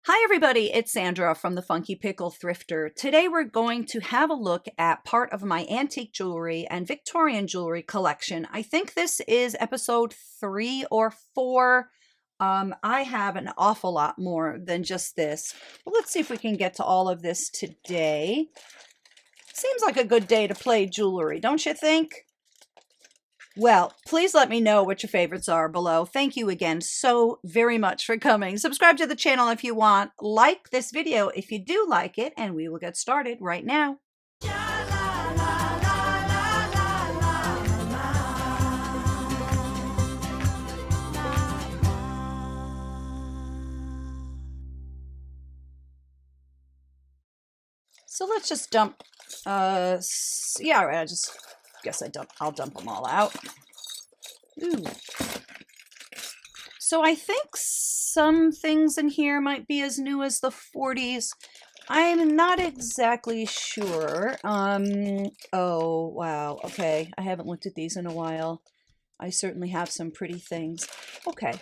Hi everybody, it's Sandra from the Funky Pickle Thrifter. Today we're going to have a look at part of my antique jewelry and Victorian jewelry collection. I think this is episode 3 or 4. I have an awful lot more than just this. But let's see if we can get to all of this today. Seems like a good day to play jewelry, don't you think? Well, please let me know what your favorites are below. Thank you again so very much for coming. Subscribe to the channel if you want. Like this video if you do like it, and we will get started right now. So let's just dump, yeah, all right, I just guess I'll dump them all out. Ooh. So I think some things in here might be as new as the 40s. I'm not exactly sure. Oh, wow. Okay, I haven't looked at these in a while. I certainly have some pretty things. Okay.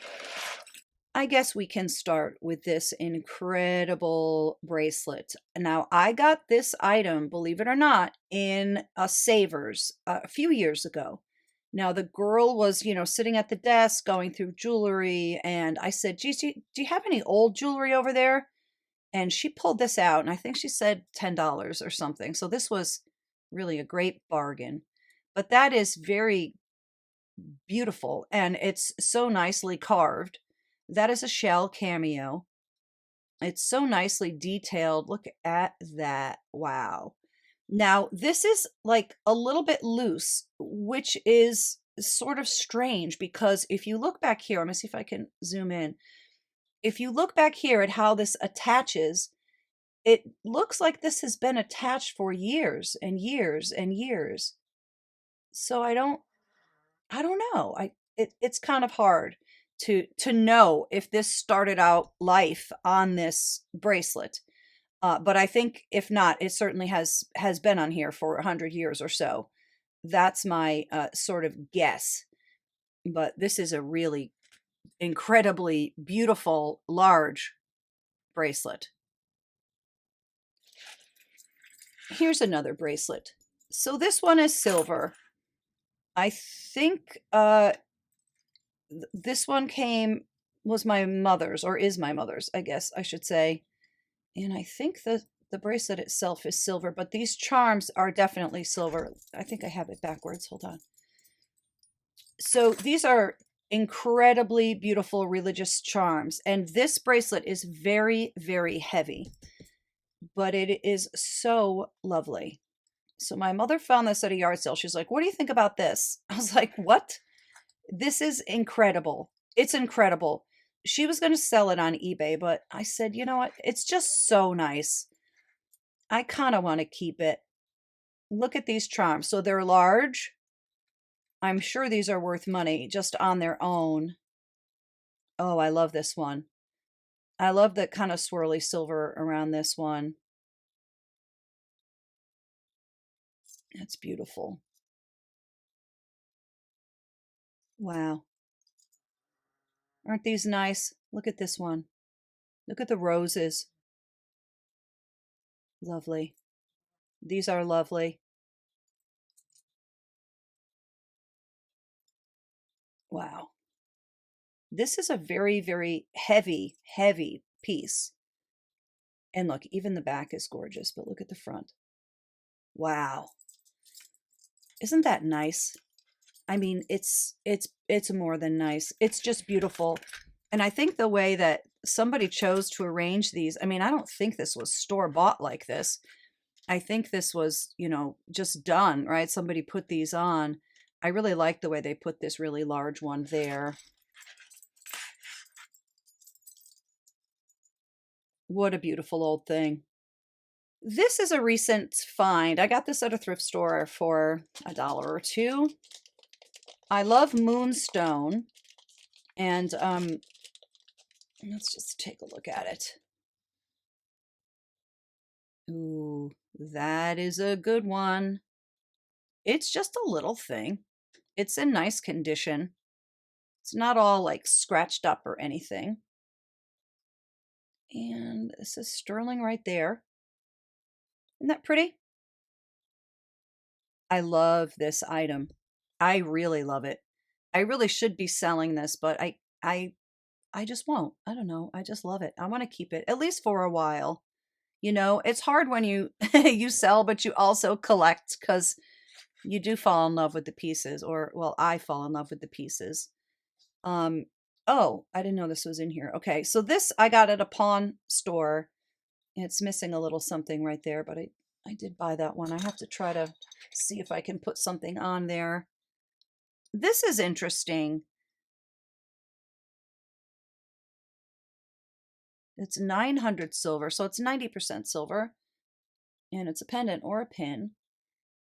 I guess we can start with this incredible bracelet. Now, I got this item, believe it or not, in a Savers a few years ago. Now, the girl was, sitting at the desk going through jewelry, and I said, geez, do you have any old jewelry over there? And she pulled this out, and I think she said $10 or something. So this was really a great bargain. But that is very beautiful, and it's so nicely carved. That is a shell cameo. It's so nicely detailed. Look at that. Wow. Now, this is like a little bit loose, which is sort of strange because if you look back here, let me see if I can zoom in. If you look back here at how this attaches, it looks like this has been attached for years and years and years. So I don't know. It's kind of hard to know if this started out life on this bracelet. But I think if not, it certainly has been on here for 100 years or so. That's my sort of guess. But this is a really incredibly beautiful, large bracelet. Here's another bracelet. So this one is silver. I think this one was my mother's, or is my mother's, I guess I should say. And I think the bracelet itself is silver, but these charms are definitely silver. I think I have it backwards. Hold on. So these are incredibly beautiful religious charms. And this bracelet is very, very heavy, but it is so lovely. So my mother found this at a yard sale. She's like, what do you think about this? I was like, what? This is incredible. It's incredible. She was going to sell it on eBay, but I said, you know what? It's just so nice. I kind of want to keep it. Look at these charms. So they're large. I'm sure these are worth money just on their own. Oh, I love this one. I love the kind of swirly silver around this one. That's beautiful. Wow. Aren't these nice? Look at this one. Look at the roses. Lovely. These are lovely. Wow. This is a very, very heavy, heavy piece. And look, even the back is gorgeous, but look at the front. Wow. Isn't that nice? I mean, it's more than nice. It's just beautiful. And I think the way that somebody chose to arrange these, I mean, I don't think this was store-bought like this. I think this was, just done, right? Somebody put these on. I really like the way they put this really large one there. What a beautiful old thing. This is a recent find. I got this at a thrift store for $1 or $2. I love moonstone, and let's just take a look at it. Ooh, that is a good one. It's just a little thing. It's in nice condition. It's not all like scratched up or anything. And this is sterling right there. Isn't that pretty? I love this item. I really love it. I really should be selling this, but I just won't. I don't know. I just love it. I want to keep it at least for a while. You know, it's hard when you you sell, but you also collect because you do fall in love with the pieces, or well, I fall in love with the pieces. Um, oh, I didn't know this was in here. Okay, so this I got at a pawn store. It's missing a little something right there, but I did buy that one. I have to try to see if I can put something on there. This is interesting. It's 900 silver, so it's 90% silver, and it's a pendant or a pin.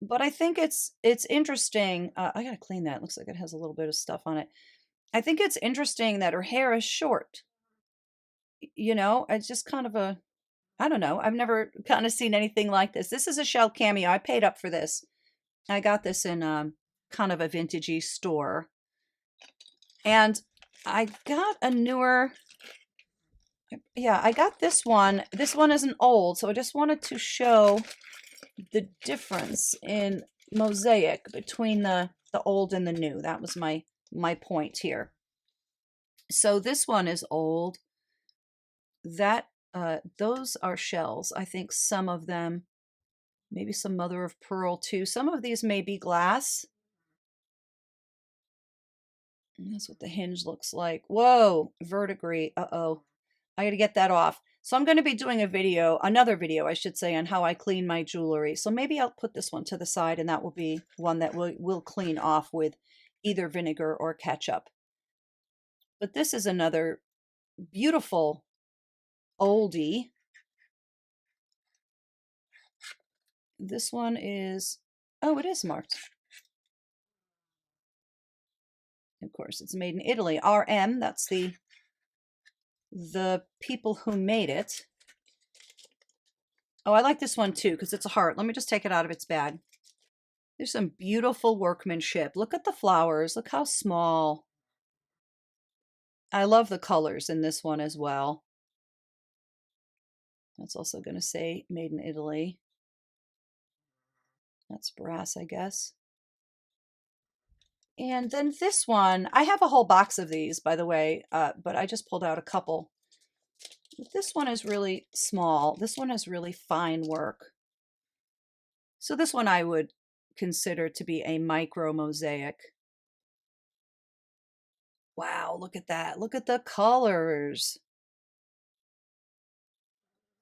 But I think it's interesting. I gotta clean that. It looks like it has a little bit of stuff on it. I think it's interesting that her hair is short. You know, it's just kind of a, I don't know. I've never kind of seen anything like this. This is a shell cameo. I paid up for this. I got this in kind of a vintagey store. And I got a newer, yeah, I got this one. This one isn't old, so I just wanted to show the difference in mosaic between the old and the new. That was my point here. So this one is old. That those are shells. I think some of them, maybe some mother of pearl too. Some of these may be glass. And that's what the hinge looks like. Whoa, verdigris. Uh-oh. I got to get that off. So I'm going to be doing a video, another video, I should say, on how I clean my jewelry. So maybe I'll put this one to the side, and that will be one that we'll clean off with either vinegar or ketchup. But this is another beautiful oldie. This one is, oh, it is marked. Of course, it's made in Italy. RM, that's the people who made it. Oh, I like this one too because it's a heart. Let me just take it out of its bag. There's some beautiful workmanship. Look at the flowers. Look how small. I love the colors in this one as well. That's also going to say made in Italy. That's brass, I guess. And then this one, I have a whole box of these, by the way, but I just pulled out a couple. But this one is really small. This one is really fine work. So this one I would consider to be a micro mosaic. Wow, look at that. Look at the colors.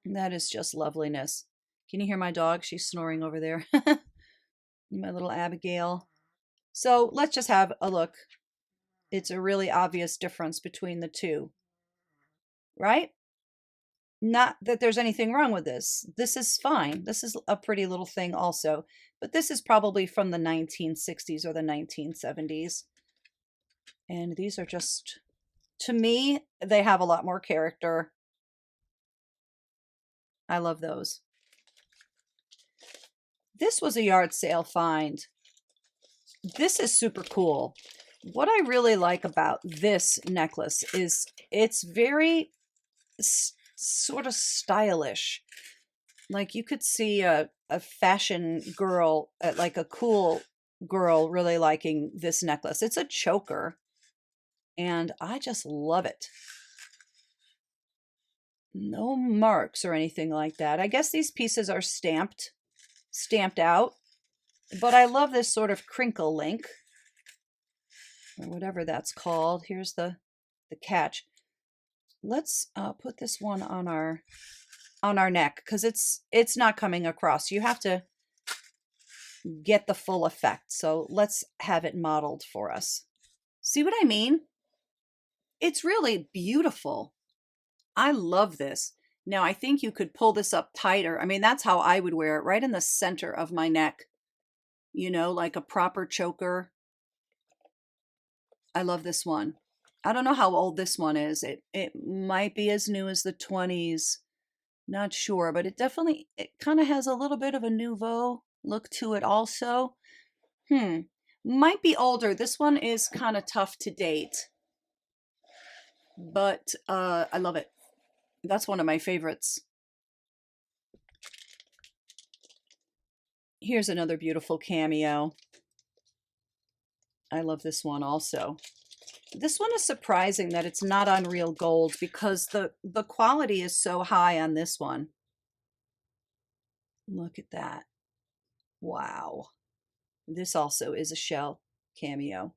That is just loveliness. Can you hear my dog? She's snoring over there. My little Abigail. So let's just have a look. It's a really obvious difference between the two, right? Not that there's anything wrong with this. This is fine. This is a pretty little thing also, but this is probably from the 1960s or the 1970s. And these are just, to me, they have a lot more character. I love those. This was a yard sale find. This is super cool. What I really like about this necklace is it's very sort of stylish. Like you could see a fashion girl, like a cool girl really liking this necklace. It's a choker and I just love it. No marks or anything like that. I guess these pieces are stamped out, but I love this sort of crinkle link or whatever that's called. Here's the catch. Let's put this one on our neck because it's not coming across. You have to get the full effect. So let's have it modeled for us. See what I mean? It's really beautiful. I love this. Now I think you could pull this up tighter. I mean, that's how I would wear it, right in the center of my neck, you know, like a proper choker. I love this one. I don't know how old this one is. It might be as new as the 20s. Not sure, but it kind of has a little bit of a nouveau look to it also. Might be older. This one is kind of tough to date, but I love it. That's one of my favorites. Here's another beautiful cameo. I love this one also. This one is surprising that it's not on real gold because the quality is so high on this one. Look at that. Wow. This also is a shell cameo.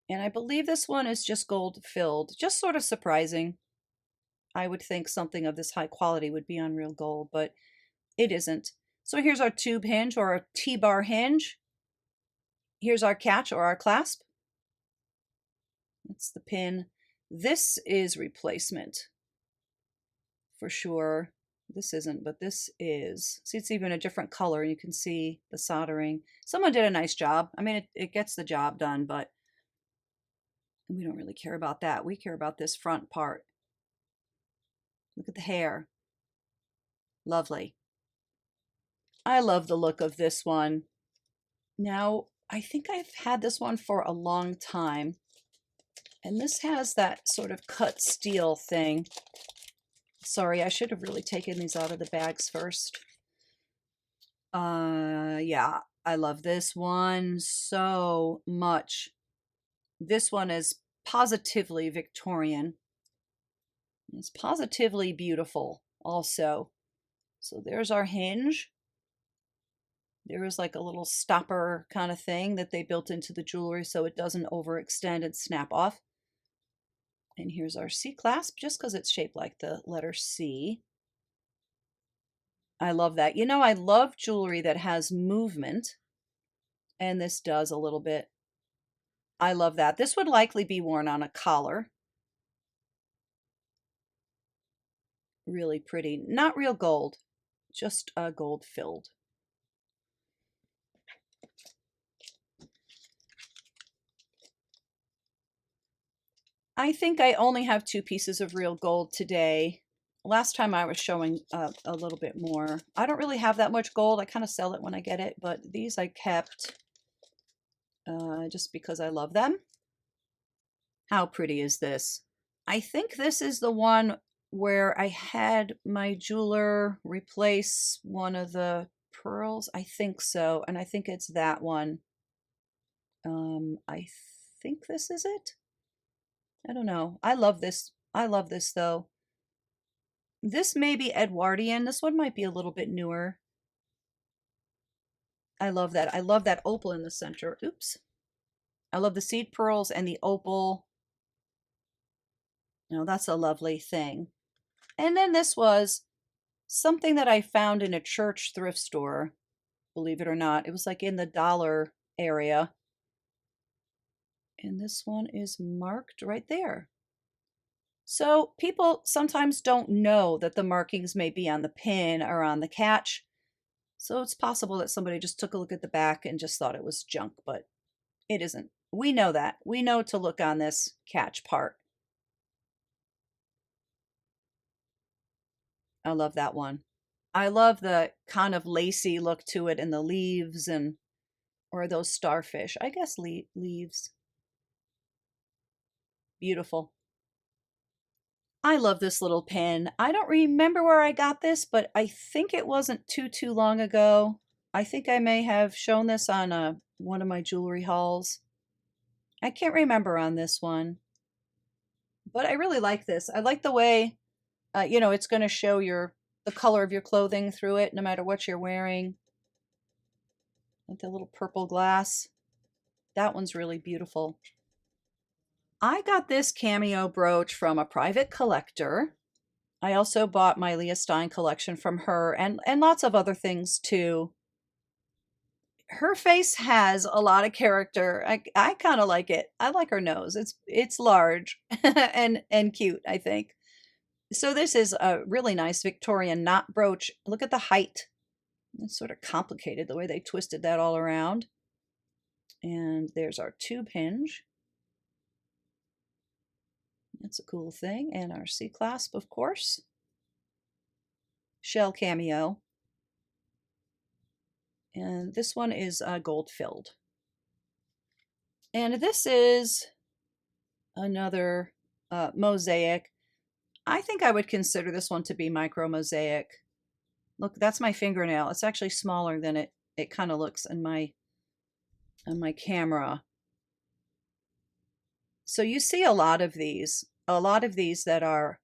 And I believe this one is just gold filled. Just sort of surprising. I would think something of this high quality would be on real gold, but it isn't. So here's our tube hinge or a T-bar hinge. Here's our catch or our clasp. That's the pin. This is replacement for sure. This isn't, but this is. See, it's even a different color. You can see the soldering. Someone did a nice job. I mean, it gets the job done, but we don't really care about that. We care about this front part. Look at the hair. Lovely. I love the look of this one. Now, I think I've had this one for a long time. And this has that sort of cut steel thing. Sorry, I should have really taken these out of the bags first. Yeah, I love this one so much. This one is positively Victorian. It's positively beautiful also. So there's our hinge. There is like a little stopper kind of thing that they built into the jewelry so it doesn't overextend and snap off. And here's our C clasp, just because it's shaped like the letter C. I love that. You know, I love jewelry that has movement, and this does a little bit. I love that. This would likely be worn on a collar. Really pretty. Not real gold, just gold filled. I think I only have 2 pieces of real gold today. Last time I was showing a little bit more. I don't really have that much gold. I kind of sell it when I get it, but these I kept just because I love them. How pretty is this? I think this is the one where I had my jeweler replace one of the pearls. I think so, and I think it's that one. I think this is it. I don't know. I love this. I love this though. This may be Edwardian. This one might be a little bit newer. I love that. I love that opal in the center. Oops. I love the seed pearls and the opal. You know, that's a lovely thing. And then this was something that I found in a church thrift store, believe it or not. It was like in the dollar area. And this one is marked right there. So people sometimes don't know that the markings may be on the pin or on the catch. So it's possible that somebody just took a look at the back and just thought it was junk, but it isn't. We know that. We know to look on this catch part. I love that one. I love the kind of lacy look to it and the leaves and, or those starfish. I guess leaves. Beautiful. I love this little pin. I don't remember where I got this, but I think it wasn't too long ago. I think I may have shown this on one of my jewelry hauls. I can't remember on this one, but I really like this. I like the way, you know, it's going to show the color of your clothing through it, no matter what you're wearing. Like the little purple glass. That one's really beautiful. I got this cameo brooch from a private collector. I also bought my Leah Stein collection from her and lots of other things too. Her face has a lot of character. I kind of like it. I like her nose. It's large and cute, I think. So this is a really nice Victorian knot brooch. Look at the height. It's sort of complicated the way they twisted that all around. And there's our tube hinge. That's a cool thing. And our C-clasp, of course. Shell cameo. And this one is gold filled. And this is another mosaic. I think I would consider this one to be micro mosaic. Look, that's my fingernail. It's actually smaller than it kind of looks in my on my camera. So you see a lot of these that are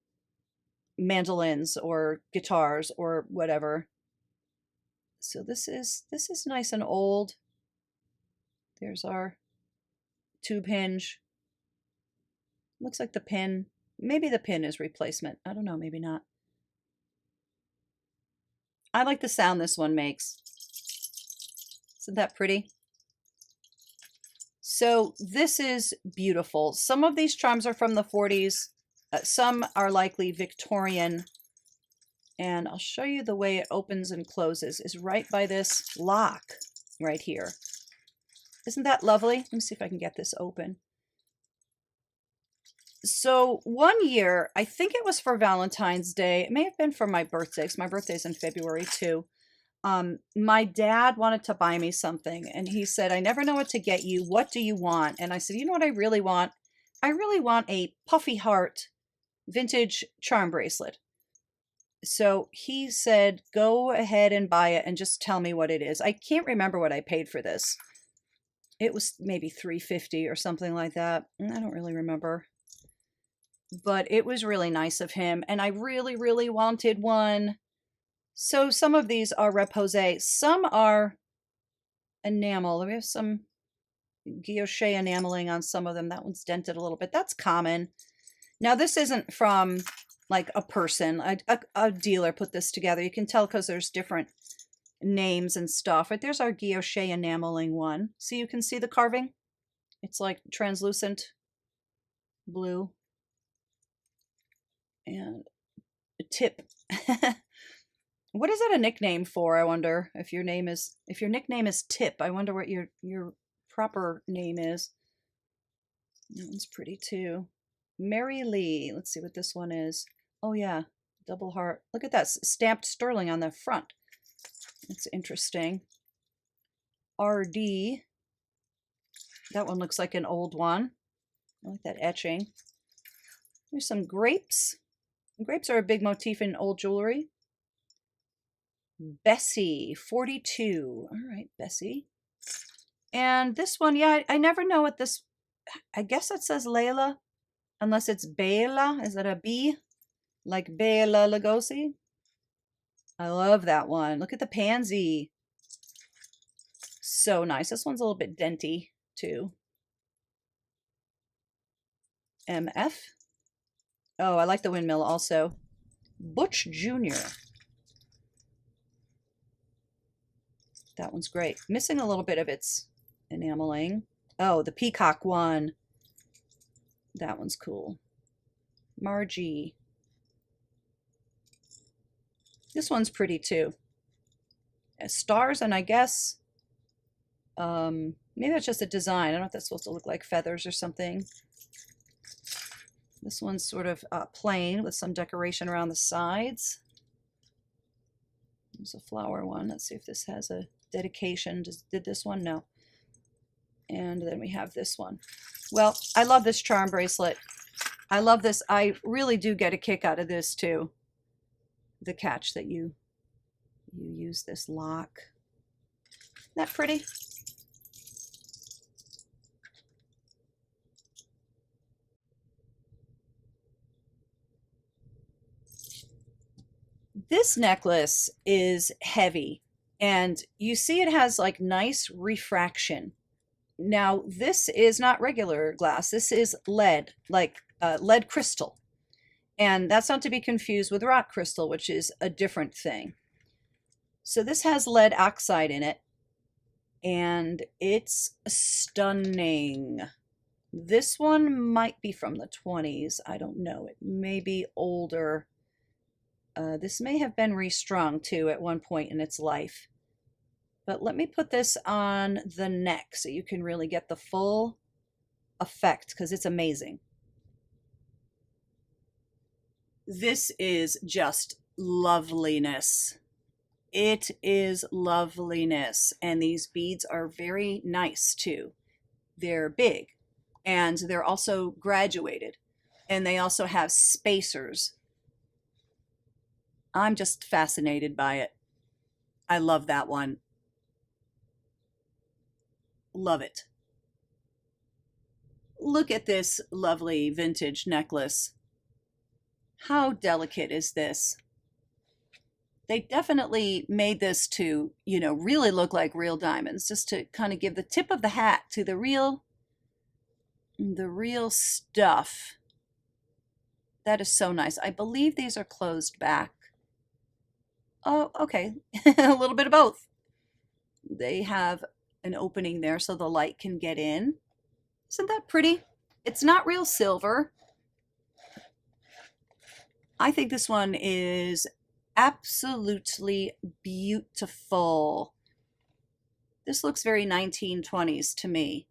mandolins or guitars or whatever. So this is nice and old. There's our tube hinge. Looks like the pin. Maybe the pin is replacement. I don't know, maybe not. I like the sound this one makes. Isn't that pretty? So this is beautiful. Some of these charms are from the 40s. Some are likely Victorian. And I'll show you the way it opens and closes is right by this lock right here. Isn't that lovely? Let me see if I can get this open. So one year, I think it was for Valentine's Day. It may have been for my birthday, because my birthday's in February too. My dad wanted to buy me something, and he said, I never know what to get you. What do you want? And I said, you know what I really want? I really want a puffy heart vintage charm bracelet. So he said, go ahead and buy it and just tell me what it is. I can't remember what I paid for this. It was maybe $3.50 or something like that. I don't really remember. But it was really nice of him, and I really, really wanted one. So some of these are repose. Some are enamel. We have some guilloche enameling on some of them. That one's dented a little bit. That's common. Now this isn't from like a person. A dealer put this together. You can tell because there's different names and stuff. But there's our guilloche enameling one. So you can see the carving. It's like translucent blue. And a tip. What is that a nickname for? I wonder if your nickname is Tip. I wonder what your proper name is. That one's pretty too. Mary Lee. Let's see what this one is. Oh yeah, double heart. Look at that, stamped sterling on the front. That's interesting. RD. That one looks like an old one. I like that etching. There's some grapes. Grapes are a big motif in old jewelry. Bessie, 42. All right, Bessie. And this one, yeah, I never know what this, I guess it says Layla, unless it's Bela. Is it a B? Like Bela Lugosi? I love that one. Look at the pansy. So nice. This one's a little bit denty, too. MF. Oh, I like the windmill also. Butch Jr. That one's great. Missing a little bit of its enameling. Oh, the peacock one. That one's cool. Margie. This one's pretty too. Stars, and I guess maybe that's just a design. I don't know if that's supposed to look like feathers or something. This one's sort of plain with some decoration around the sides. There's a flower one. Let's see if this has a dedication. Did this one? No. And then we have this one. Well, I love this charm bracelet. I love this. I really do get a kick out of this too. The catch that you use this lock. Isn't that pretty? This necklace is heavy, and you see it has like nice refraction. Now, this is not regular glass. This is lead, like lead crystal. And that's not to be confused with rock crystal, which is a different thing. So this has lead oxide in it, and it's stunning. This one might be from the 20s. I don't know. It may be older. This may have been restrung too at one point in its life. But let me put this on the neck so you can really get the full effect, because it's amazing. This is just loveliness. It is loveliness. And these beads are very nice too. They're big, and they're also graduated, and they also have spacers. I'm just fascinated by it. I love that one. Love it. Look at this lovely vintage necklace. How delicate is this? They definitely made this to, really look like real diamonds, just to kind of give the tip of the hat to the real stuff. That is so nice. I believe these are closed back. Oh, okay. A little bit of both. They have an opening there so the light can get in. Isn't that pretty? It's not real silver. I think this one is absolutely beautiful. This looks very 1920s to me.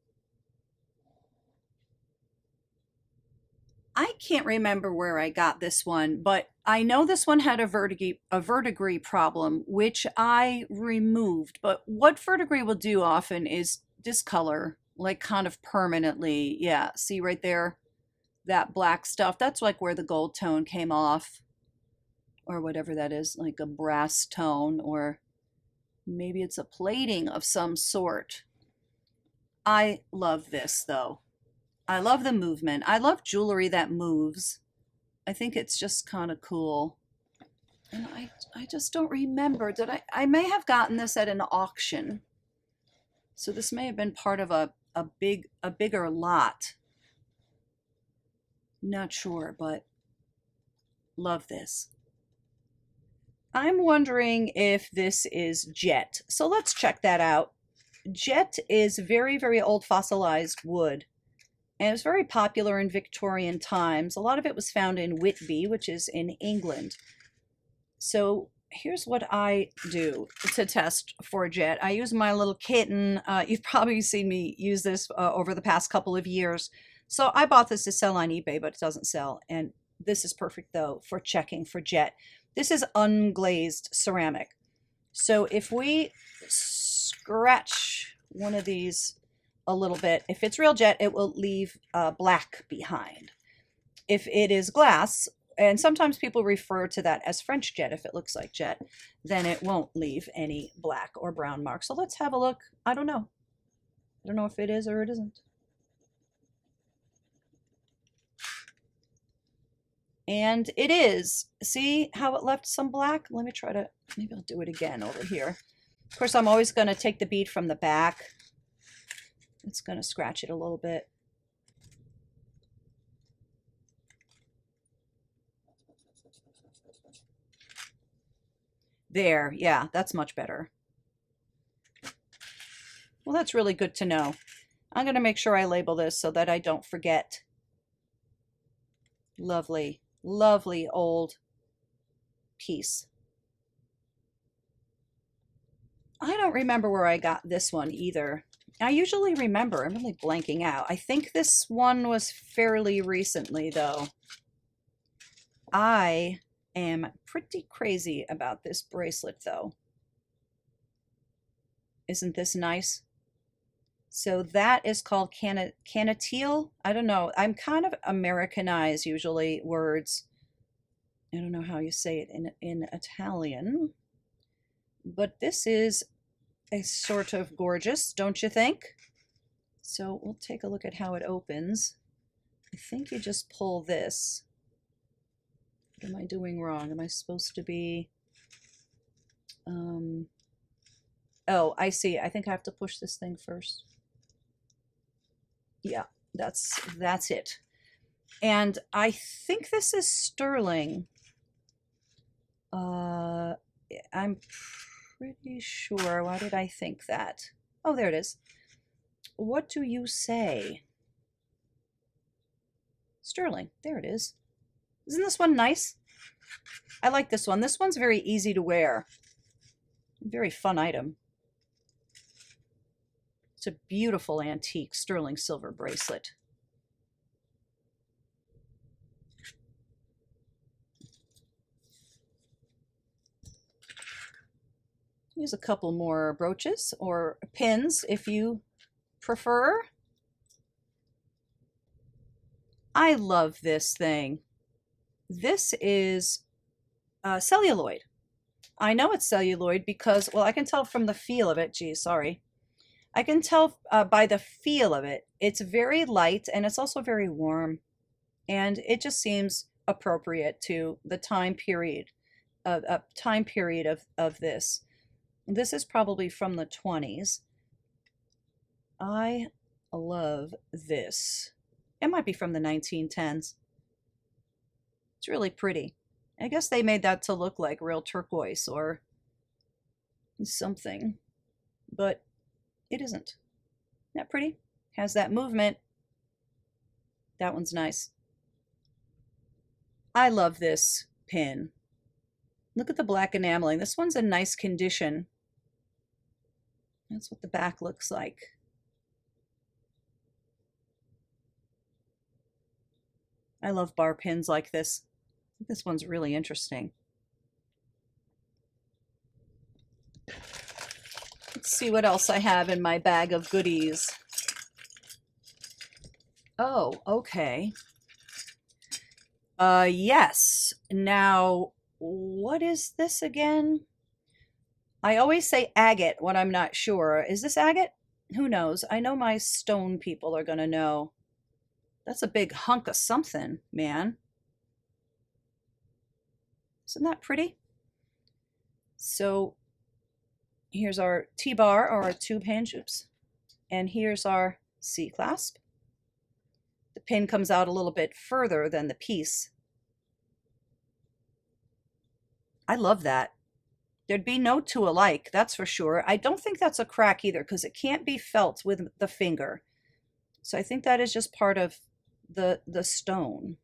I can't remember where I got this one, but I know this one had a verdigris problem, which I removed. But what verdigris will do often is discolor, like kind of permanently. Yeah, see right there, that black stuff. That's like where the gold tone came off, or whatever that is, like a brass tone, or maybe it's a plating of some sort. I love this though. I love the movement. I love jewelry that moves. I think it's just kind of cool. And I just don't remember. I may have gotten this at an auction. So this may have been part of a bigger lot. Not sure, but love this. I'm wondering if this is jet. So let's check that out. Jet is very, very old fossilized wood. And it was very popular in Victorian times. A lot of it was found in Whitby, which is in England. So here's what I do to test for jet. I use my little kitten. You've probably seen me use this over the past couple of years. So I bought this to sell on eBay, but it doesn't sell. And this is perfect, though, for checking for jet. This is unglazed ceramic. So if we scratch one of these a little bit, if it's real jet, it will leave black behind. If it is glass, and sometimes people refer to that as French jet, if it looks like jet, then it won't leave any black or brown marks. So let's have a look. I don't know. I don't know if it is or it isn't. And it is. See how it left some black? Let me try to, maybe I'll do it again over here. Of course, I'm always going to take the bead from the back. It's going to scratch it a little bit. There, yeah, that's much better. Well, that's really good to know. I'm going to make sure I label this so that I don't forget. Lovely, lovely old piece. I don't remember where I got this one either. I usually remember. I'm really blanking out. I think this one was fairly recently, though. I am pretty crazy about this bracelet, though. Isn't this nice? So that is called canatile. I don't know. I'm kind of Americanized usually words. I don't know how you say it in Italian. But this is a sort of gorgeous, don't you think? So we'll take a look at how it opens. I think you just pull this. What am I doing wrong? Am I supposed to be... Oh, I see. I think I have to push this thing first. Yeah, that's it. And I think this is sterling. I'm pretty sure. Why did I think that? Oh, there it is. What do you say? Sterling. There it is. Isn't this one nice? I like this one. This one's very easy to wear. Very fun item. It's a beautiful antique sterling silver bracelet. Use a couple more brooches or pins if you prefer. I love this thing. This is celluloid. I know it's celluloid because, well, I can tell from the feel of it. Geez, sorry. I can tell by the feel of it. It's very light and it's also very warm. And it just seems appropriate to the time period of this. This is probably from the 20s. I love this. It might be from the 1910s. It's really pretty. I guess they made that to look like real turquoise or something, but it isn't. Isn't that pretty? Has that movement. That one's nice. I love this pin. Look at the black enameling. This one's in nice condition. That's what the back looks like. I love bar pins like this. This one's really interesting. Let's see what else I have in my bag of goodies. Oh, okay. Yes. Now, what is this again? I always say agate when I'm not sure. Is this agate? Who knows? I know my stone people are gonna know. That's a big hunk of something, man. Isn't that pretty? So here's our T-bar or our tube hinge, oops. And here's our C-clasp. The pin comes out a little bit further than the piece. I love that. There'd be no two alike, that's for sure. I don't think that's a crack either because it can't be felt with the finger. So I think that is just part of the stone.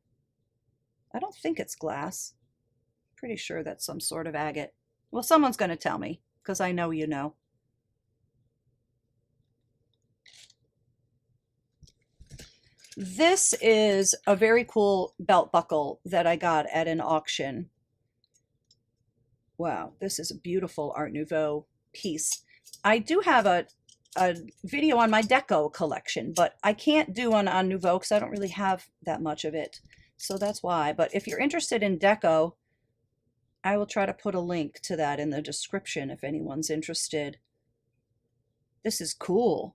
I don't think it's glass. Pretty sure that's some sort of agate. Well, someone's going to tell me because I know you know. This is a very cool belt buckle that I got at an auction. Wow, this is a beautiful Art Nouveau piece. I do have a video on my deco collection, but I can't do one on Nouveau because I don't really have that much of it. So that's why. But if you're interested in deco, I will try to put a link to that in the description if anyone's interested. This is cool.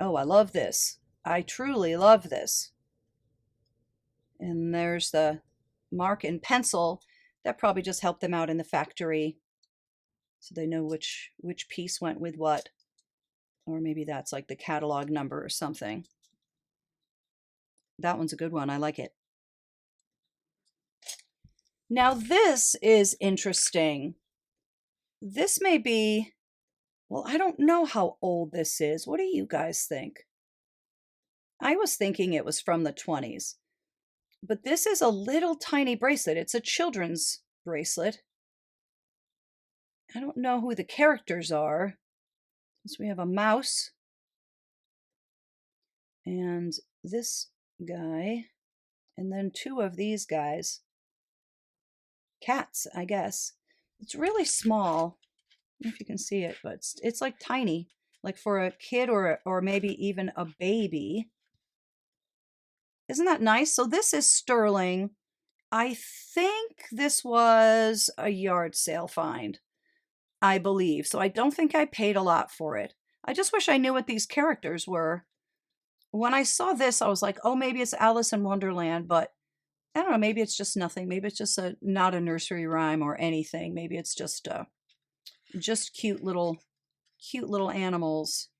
Oh, I love this. I truly love this. And there's the mark in pencil. That probably just helped them out in the factory so they know which piece went with what. Or maybe that's like the catalog number or something. That one's a good one. I like it. Now this is interesting. This may be, well, I don't know how old this is. What do you guys think? I was thinking it was from the 20s. But this is a little tiny bracelet. It's a children's bracelet. I don't know who the characters are. So we have a mouse and this guy, and then two of these guys. Cats, I guess. It's really small. I don't know if you can see it, but it's like tiny, like for a kid or maybe even a baby. Isn't that nice? So this is sterling. I think this was a yard sale find, I believe. So I don't think I paid a lot for it. I just wish I knew what these characters were. When I saw this, I was like, oh, maybe it's Alice in Wonderland, but I don't know, maybe it's just nothing. Maybe it's just not a nursery rhyme or anything. Maybe it's just cute little animals.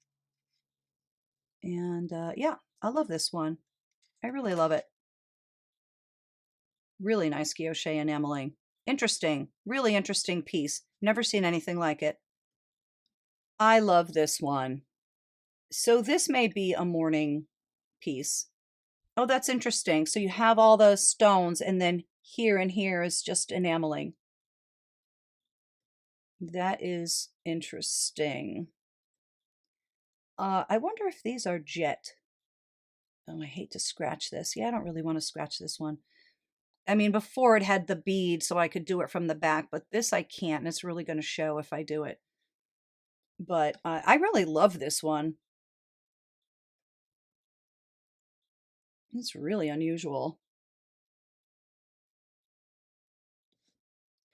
And yeah, I love this one. I really love it. Really nice guilloche enameling. Interesting, really interesting piece. Never seen anything like it. I love this one. So this may be a morning piece. Oh, that's interesting. So you have all the stones and then here and here is just enameling. That is interesting. I wonder if these are jet. Oh, I hate to scratch this. Yeah, I don't really want to scratch this one. I mean, before it had the bead so I could do it from the back, but this I can't, and it's really going to show if I do it. But I really love this one. It's really unusual.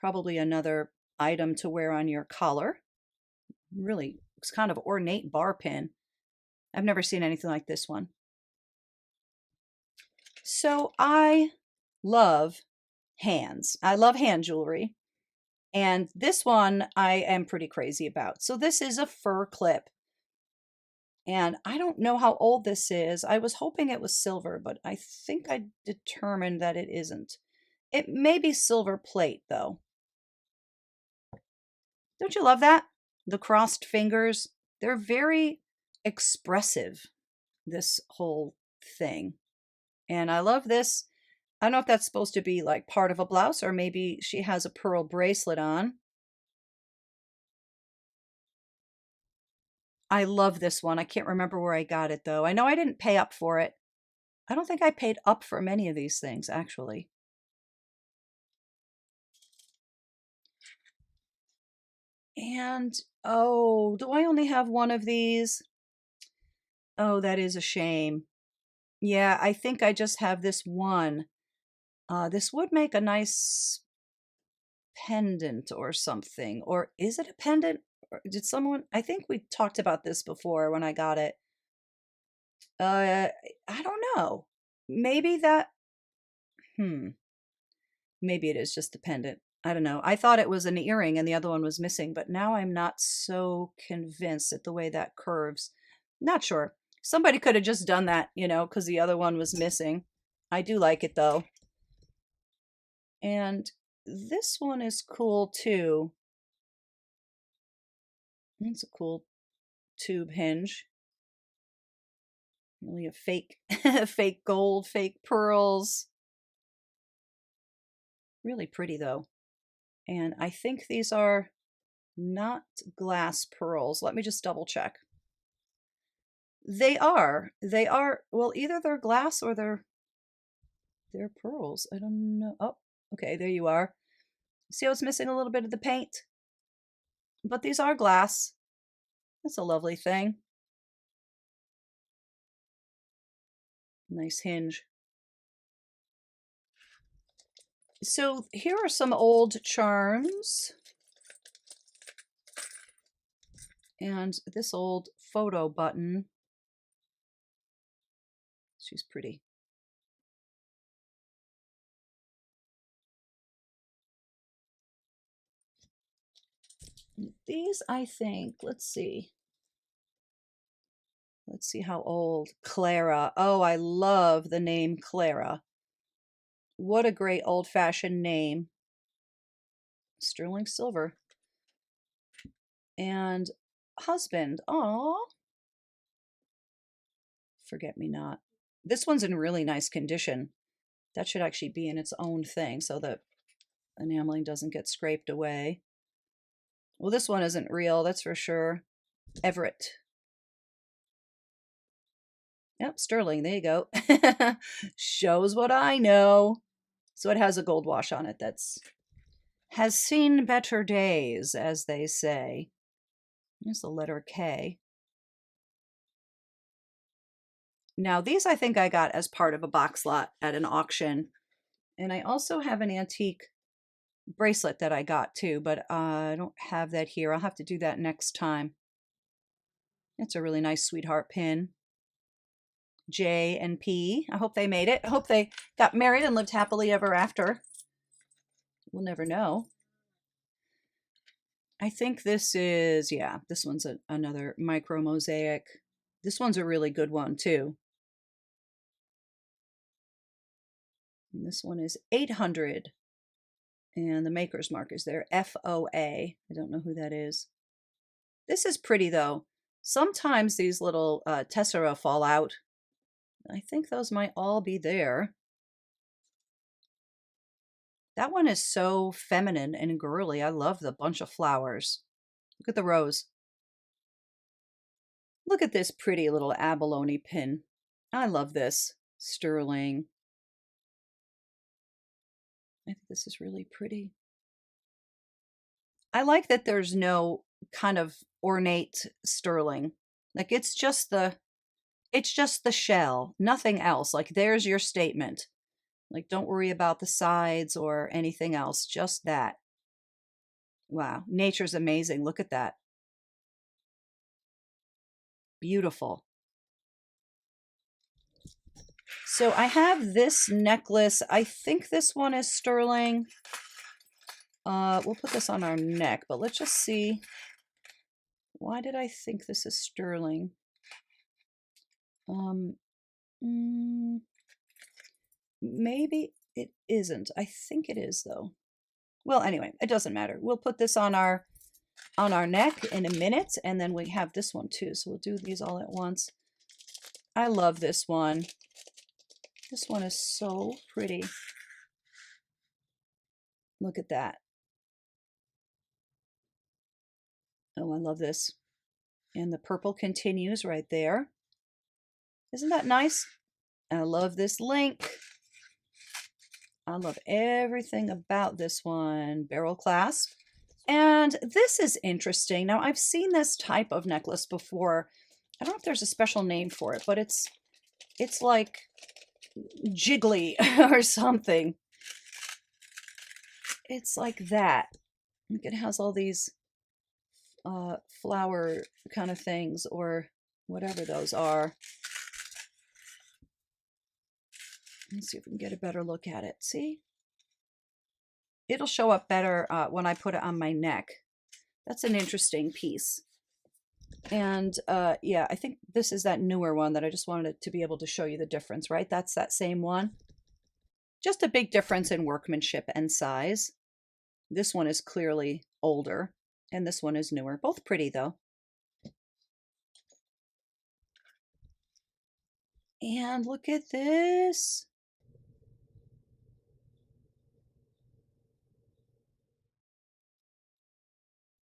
Probably another item to wear on your collar. Really, it's kind of ornate bar pin. I've never seen anything like this one. So I love hands. I love hand jewelry. And this one I am pretty crazy about. So this is a fur clip. And I don't know how old this is. I was hoping it was silver, but I think I determined that it isn't. It may be silver plate, though. Don't you love that? The crossed fingers. They're very expressive, this whole thing. And I love this. I don't know if that's supposed to be like part of a blouse or maybe she has a pearl bracelet on. I love this one. I can't remember where I got it though. I know I didn't pay up for it. I don't think I paid up for many of these things actually. And oh, do I only have one of these? Oh, that is a shame. Yeah, I think I just have this one. This would make a nice pendant or something. Or is it a pendant? Or did someone, I think we talked about this before when I got it. I don't know. Maybe that, hmm, maybe it is just a pendant. I don't know. I thought it was an earring and the other one was missing, but now I'm not so convinced at the way that curves. Not sure. Somebody could have just done that, because the other one was missing. I do like it though. And this one is cool too. It's a cool tube hinge. Really a fake, fake gold, fake pearls. Really pretty though. And I think these are not glass pearls. Let me just double check. They are. They are. Well, either they're glass or they're pearls. I don't know. Oh, okay. There you are. See how it's missing a little bit of the paint? But these are glass. That's a lovely thing. Nice hinge. So here are some old charms. And this old photo button. She's pretty. These, I think, let's see. Let's see how old. Clara. Oh, I love the name Clara. What a great old-fashioned name. Sterling silver. And husband. Aw. Forget me not. This one's in really nice condition. That should actually be in its own thing so that enameling doesn't get scraped away. Well, this one isn't real, that's for sure. Everett. Yep, sterling, there you go. Shows what I know. So it has a gold wash on it that's has seen better days, as they say. There's the letter K. Now, these I think I got as part of a box lot at an auction. And I also have an antique bracelet that I got too, but I don't have that here. I'll have to do that next time. It's a really nice sweetheart pin. J and P. I hope they made it. I hope they got married and lived happily ever after. We'll never know. I think this is, yeah, this one's another micro mosaic. This one's a really good one too. And this one is 800. And the maker's mark is there, FOA. I don't know who that is. This is pretty though. Sometimes these little tessera fall out. I think those might all be there. That one is so feminine and girly. I love the bunch of flowers. Look at the rose. Look at this pretty little abalone pin. I love this. Sterling. I think this is really pretty. I like that there's no kind of ornate sterling. Like it's just the shell, nothing else. Like there's your statement. Like don't worry about the sides or anything else, just that. Wow, nature's amazing. Look at that. Beautiful. So I have this necklace. I think this one is sterling. We'll put this on our neck, but let's just see. Why did I think this is sterling? Um, maybe it isn't. I think it is though. Well, anyway, it doesn't matter. We'll put this on our neck in a minute, and then we have this one too. So we'll do these all at once. I love this one. This one is so pretty. Look at that. Oh, I love this. And the purple continues right there. Isn't that nice? I love this link. I love everything about this one. Barrel clasp. And this is interesting. Now, I've seen this type of necklace before. I don't know if there's a special name for it, but it's like jiggly or something. It's like that. It has all these flower kind of things or whatever those are. Let's see if we can get a better look at it. See? It'll show up better when I put it on my neck. That's an interesting piece. And yeah, I think this is that newer one that I just wanted to be able to show you the difference, right? That's that same one. Just a big difference in workmanship and size. This one is clearly older and this one is newer. Both pretty though. And look at this.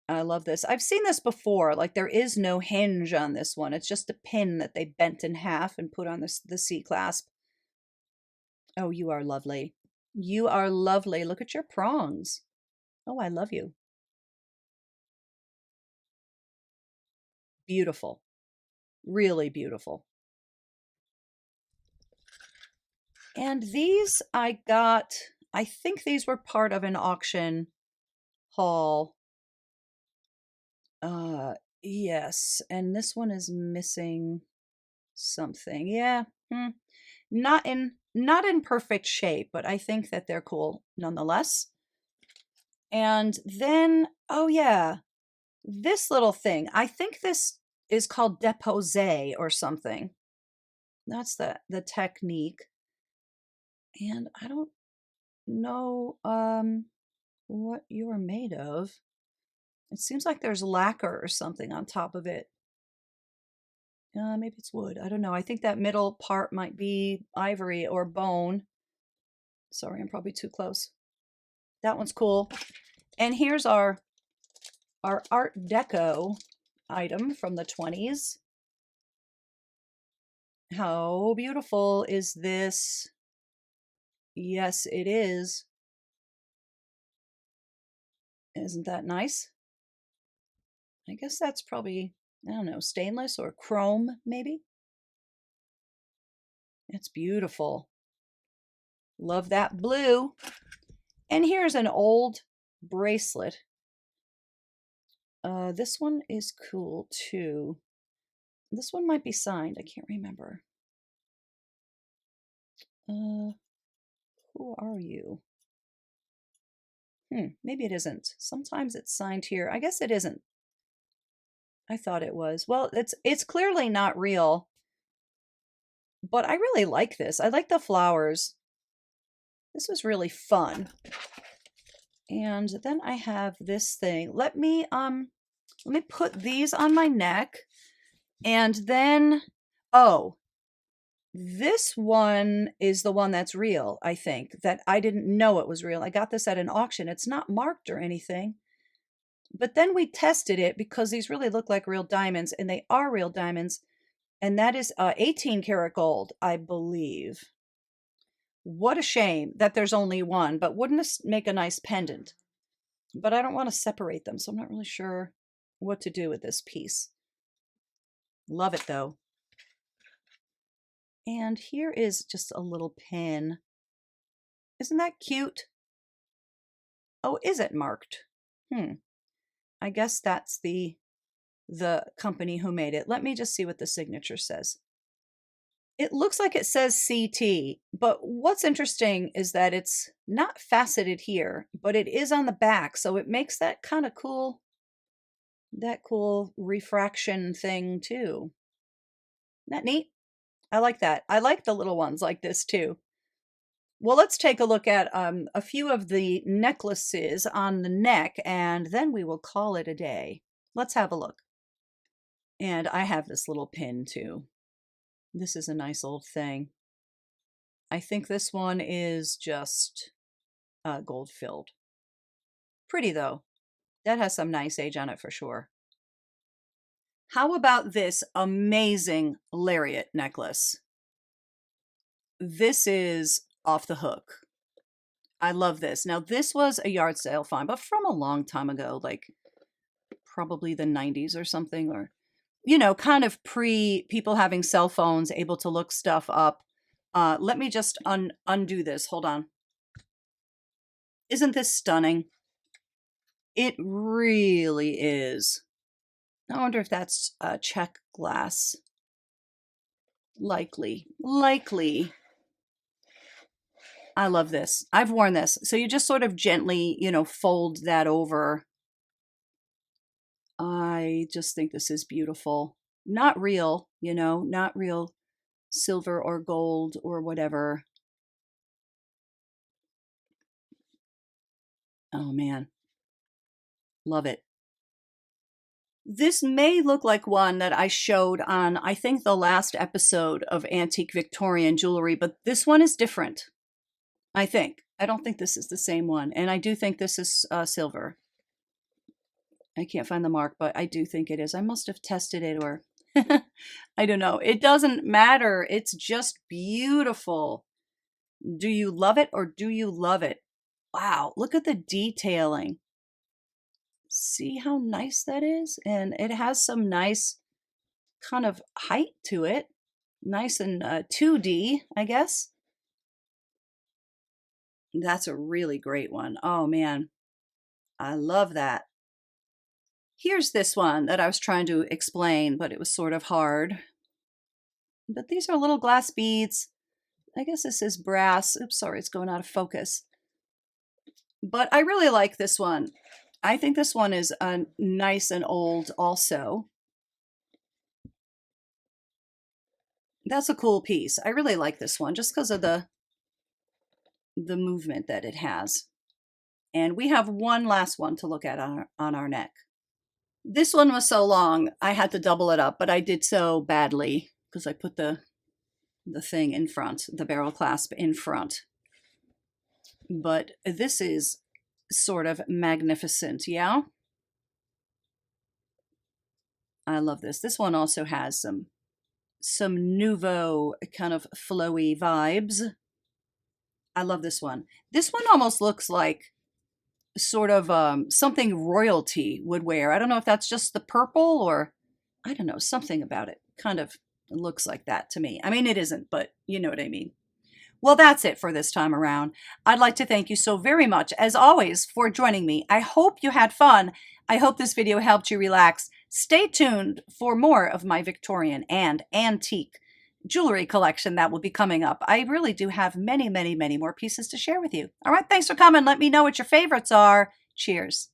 I love this. I've seen this before. Like there is no hinge on this one. It's just a pin that they bent in half and put on the C-clasp. Oh, you are lovely. You are lovely. Look at your prongs. Oh, I love you. Beautiful. Really beautiful. And these I got, I think these were part of an auction haul. Yes, and this one is missing something. Yeah. Not in perfect shape, but I think that they're cool nonetheless. And then, oh yeah, this little thing. I think this is called déposé or something. That's the technique. And I don't know what you're made of. It seems like there's lacquer or something on top of it. Maybe it's wood. I don't know. I think that middle part might be ivory or bone. Sorry, I'm probably too close. That one's cool. And here's our Art Deco item from the 20s. How beautiful is this? Yes, it is. Isn't that nice? I guess that's probably, I don't know, stainless or chrome, maybe? It's beautiful. Love that blue. And here's an old bracelet. This one is cool too. This one might be signed. I can't remember. Who are you? Maybe it isn't. Sometimes it's signed here. I guess it isn't. I thought it was. Well, it's clearly not real. But I really like this. I like the flowers. This was really fun. And then I have this thing. Let me put these on my neck. And then, oh, this one is the one that's real, I think, that I didn't know it was real. I got this at an auction. It's not marked or anything. But then we tested it because these really look like real diamonds, and they are real diamonds. And that is 18 karat gold, I believe. What a shame that there's only one, but wouldn't this make a nice pendant? But I don't want to separate them, so I'm not really sure what to do with this piece. Love it though. And here is just a little pin. Isn't that cute? Oh, is it marked? I guess that's the company who made it. Let me just see what the signature says. It looks like it says CT, but what's interesting is that it's not faceted here, but it is on the back, so it makes that kind of cool, that cool refraction thing too. Isn't that neat? I like that. I like the little ones like this too. Well, let's take a look at a few of the necklaces on the neck, and then we will call it a day. Let's have a look. And I have this little pin too. This is a nice old thing. I think this one is just gold filled. Pretty though. That has some nice age on it for sure. How about this amazing lariat necklace? This is off the hook. I love this. Now, this was a yard sale find, but from a long time ago, like probably the 90s or something, or, you know, kind of pre people having cell phones, able to look stuff up. Let me just undo this. Hold on. Isn't this stunning? It really is. I wonder if that's check glass. Likely. I love this. I've worn this. So you just sort of gently, you know, fold that over. I just think this is beautiful. Not real, you know, not real silver or gold or whatever. Oh man. Love it. This may look like one that I showed on, I think, the last episode of Antique Victorian Jewelry, but this one is different. I think. I don't think this is the same one. And I do think this is silver. I can't find the mark, but I do think it is. I must have tested it, or I don't know. It doesn't matter. It's just beautiful. Do you love it or do you love it? Wow, look at the detailing. See how nice that is? And it has some nice kind of height to it. Nice and 2D, I guess. That's a really great one. Oh man, I love that. Here's this one that I was trying to explain, but it was sort of hard. But these are little glass beads. I guess this is brass. Oops, sorry, it's going out of focus. But I really like this one. I think this one is nice and old also. That's a cool piece. I really like this one just because of the movement that it has. And we have one last one to look at on our neck. This one was so long, I had to double it up, but I did so badly because I put the thing in front, the barrel clasp in front. But this is sort of magnificent, yeah? I love this. This one also has some nouveau kind of flowy vibes. I love this one. This one almost looks like sort of something royalty would wear. I don't know if that's just the purple or I don't know, something about it kind of looks like that to me. I mean, it isn't, but you know what I mean. Well, that's it for this time around. I'd like to thank you so very much, as always, for joining me. I hope you had fun. I hope this video helped you relax. Stay tuned for more of my Victorian and antique jewelry collection that will be coming up. I really do have many, many, many more pieces to share with you. All right, thanks for coming. Let me know what your favorites are. Cheers.